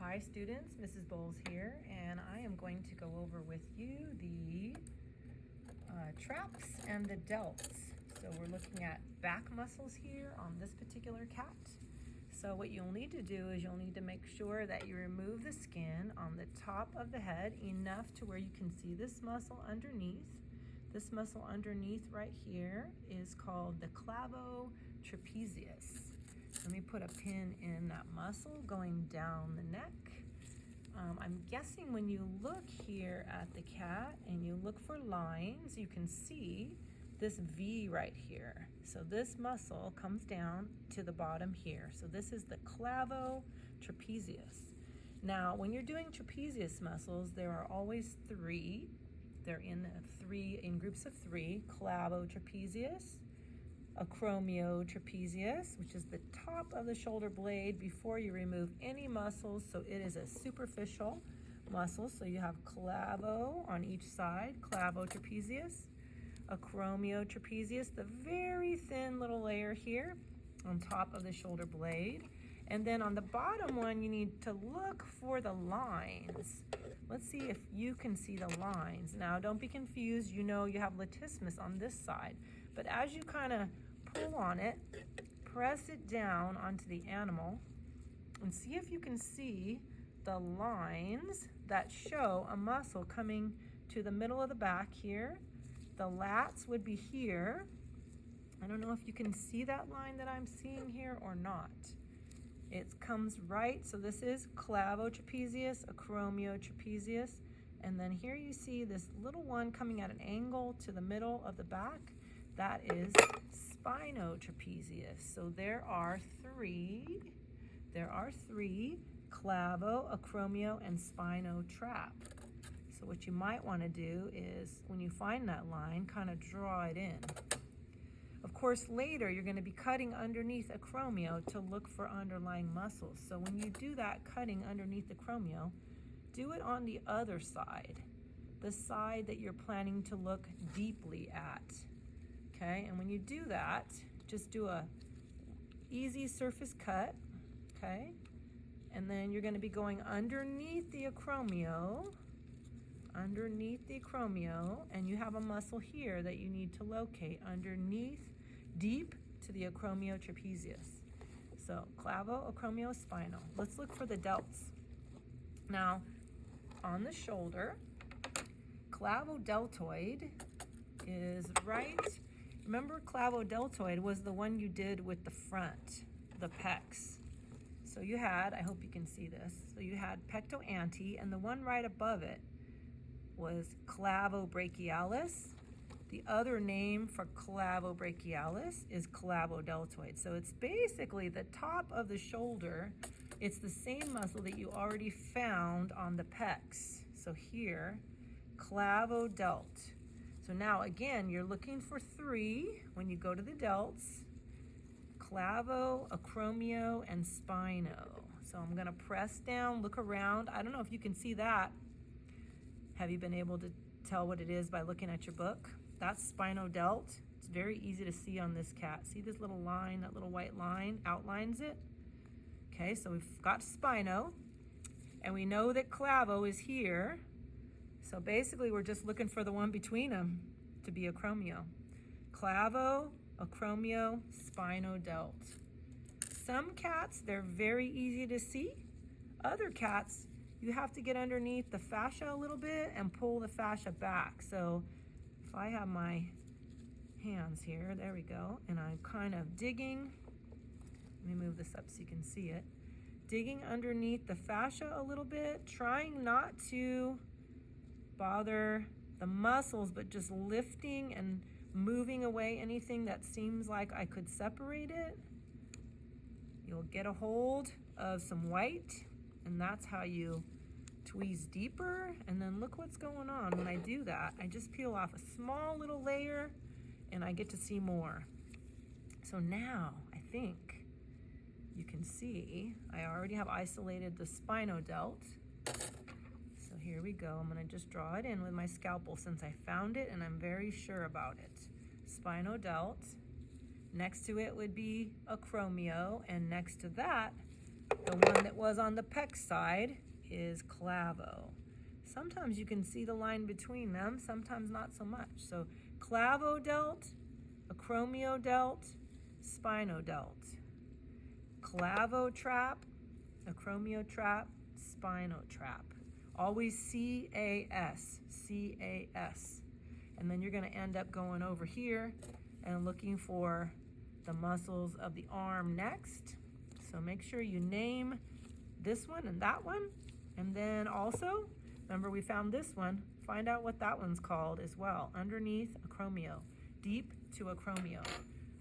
Hi students, Mrs. Bowles here, and I am going to go over with you the traps and the delts. So we're looking at back muscles here on this particular cat. So what you'll need to do is you'll need to make sure that you remove the skin on the top of the head enough to where you can see this muscle underneath. This muscle underneath right here is called the clavo trapezius. Let me put a pin in that muscle going down the neck. I'm guessing when you look here at the cat and you look for lines, you can see this V right here. So this muscle comes down to the bottom here. So this is the clavo trapezius. Now, when you're doing trapezius muscles, there are always three. They're in groups of three: clavo trapezius, acromio trapezius, which is the top of the shoulder blade before you remove any muscles. So it is a superficial muscle. So you have clavo on each side, clavo trapezius, acromio trapezius, the very thin little layer here on top of the shoulder blade. And then on the bottom one, you need to look for the lines. Let's see if you can see the lines. Now, don't be confused. You know you have latissimus on this side. But as you kind of pull on it, press it down onto the animal and see if you can see the lines that show a muscle coming to the middle of the back here. The lats would be here. I don't know if you can see that line that I'm seeing here or not. It comes right, so this is clavo trapezius, acromio trapezius, and then here you see this little one coming at an angle to the middle of the back. That is spino trapezius. So there are three, clavo, acromio, and spino trap. So what you might want to do is, when you find that line, kind of draw it in. Of course, later you're going to be cutting underneath acromio to look for underlying muscles. So when you do that cutting underneath the acromio, do it on the other side, the side that you're planning to look deeply at. Okay, and when you do that, just do a easy surface cut, okay? And then you're going to be going underneath the acromio, and you have a muscle here that you need to locate underneath, deep to the acromio trapezius. So clavo, acromio, spinal. Let's look for the delts. Now, on the shoulder, clavo deltoid is right. Remember, clavo deltoid was the one you did with the front, the pecs. So you had, I hope you can see this, so you had pecto anti, and the one right above it was clavo brachialis. The other name for clavo brachialis is clavo deltoid. So it's basically the top of the shoulder. It's the same muscle that you already found on the pecs. So here, clavo delt. So now again, you're looking for three when you go to the delts: clavo, acromio, and spino. So I'm gonna press down, look around. I don't know if you can see that. Have you been able to tell what it is by looking at your book? That's Spinal Delt. It's very easy to see on this cat. See this little line, that little white line outlines it? Okay, so we've got spino, and we know that clavo is here. So basically we're just looking for the one between them to be acromio. Clavo, acromio, spino delt. Some cats, they're very easy to see. Other cats, you have to get underneath the fascia a little bit and pull the fascia back. So if I have my hands here, there we go, and I'm kind of digging, let me move this up so you can see it, digging underneath the fascia a little bit, trying not to bother the muscles, but just lifting and moving away anything that seems like I could separate it. You'll get a hold of some white, and that's how you tweeze deeper. And then look what's going on. When I do that, I just peel off a small little layer and I get to see more. So now I think you can see I already have isolated the spino delt. So here we go. I'm gonna just draw it in with my scalpel since I found it and I'm very sure about it. Spino delt. Next to it would be acromio, and next to that, the one that was on the pec side is clavo. Sometimes you can see the line between them, sometimes not so much. So clavo delt, acromio delt, spino delt. Clavo trap, acromio trap, spino trap. Always C-A-S, C-A-S. And then you're going to end up going over here and looking for the muscles of the arm next. So make sure you name this one and that one. And then also, remember we found this one, find out what that one's called as well. Underneath acromio, deep to acromio.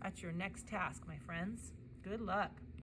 That's your next task, my friends. Good luck.